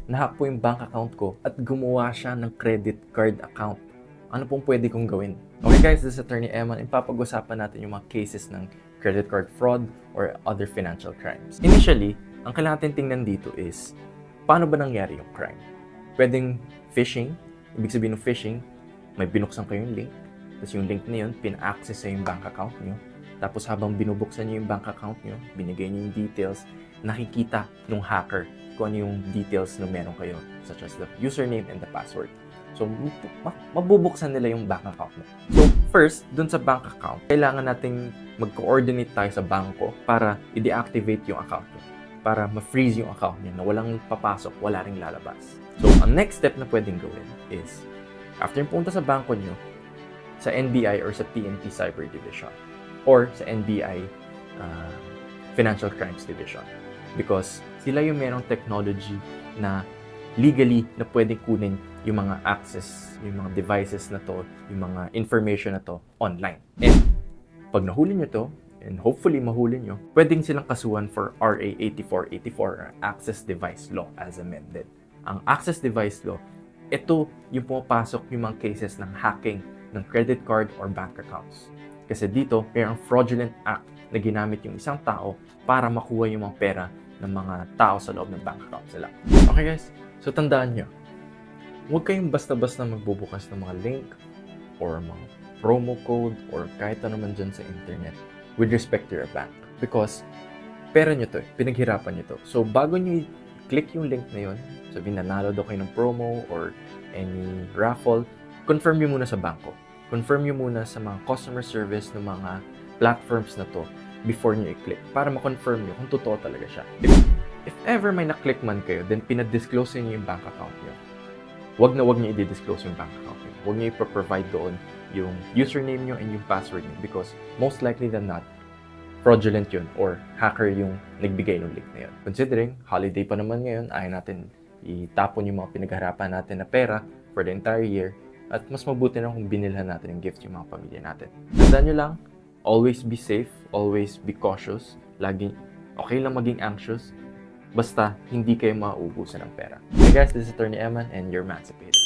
nahack po yung bank account ko at gumawa siya ng credit card account. Ano pong pwede kong gawin? Okay guys, this is Attorney Eman. Ipapag-usapan natin yung mga cases ng credit card fraud or other financial crimes. Initially, ang kailangan natin tingnan dito is, paano ba nangyari yung crime? Pwedeng phishing. Ibig sabihin ng phishing, may binuksan kayong link, tapos yung link na yun, pina-access sa yung bank account nyo. Tapos habang binubuksan nyo yung bank account nyo, binigay nyo yung details, nakikita ng hacker kung ano yung details na meron kayo, such as the username and the password. So, mabubuksan nila yung bank account mo. So, first, dun sa bank account, kailangan nating mag-coordinate tayo sa banko para i-deactivate yung account nyo. Para ma-freeze yung account nyo na walang papasok, wala ring lalabas. So, ang next step na pwedeng gawin is, after yung punta sa banko nyo, sa NBI or sa PNP Cyber Division, or sa NBI Financial Crimes Division. Because sila yung merong technology na legally na pwedeng kunin yung mga access, yung mga devices na to, yung mga information na to online. And pag nahuli nyo to, and hopefully mahuli nyo, pwedeng silang kasuhan for RA 8484 or Access Device Law as amended. Ang Access Device Law, ito yung pumapasok yung mga cases ng hacking ng credit card or bank accounts. Kasi dito, mayroong fraudulent act na ginamit yung isang tao para makuha yung mga pera ng mga tao sa loob ng bank account nila. Okay guys, so tandaan nyo, huwag kayong basta-basta magbubukas ng mga link or mga promo code or kahit ano man dyan sa internet with respect to your bank. Because pera nyo to, pinaghirapan nyo to. So bago nyo i-click yung link na yun, sabihin nanalo daw kayo ng promo or any raffle, confirm nyo muna sa banko. Confirm nyo muna sa mga customer service ng mga platforms na to before nyo i-click para ma-confirm nyo kung totoo talaga siya. If ever may na-click man kayo, then pinadisclose nyo yung bank account nyo. Wag nyo i-disclose yung bank account nyo. Wag nyo i-provide doon yung username nyo and yung password nyo because most likely than not, fraudulent yun or hacker yung nagbigay ng link na yun. Considering, holiday pa naman ngayon, ayaw natin itapon yung mga pinagharapan natin na pera for the entire year. At mas mabuti na kung binilhan natin ng gift yung mga pamilya natin. Tandaan nyo lang, always be safe, always be cautious. Lagi, okay lang maging anxious, basta hindi kayo mauubusan ng pera. Hey guys, this is Attorney Eman and you're emancipated.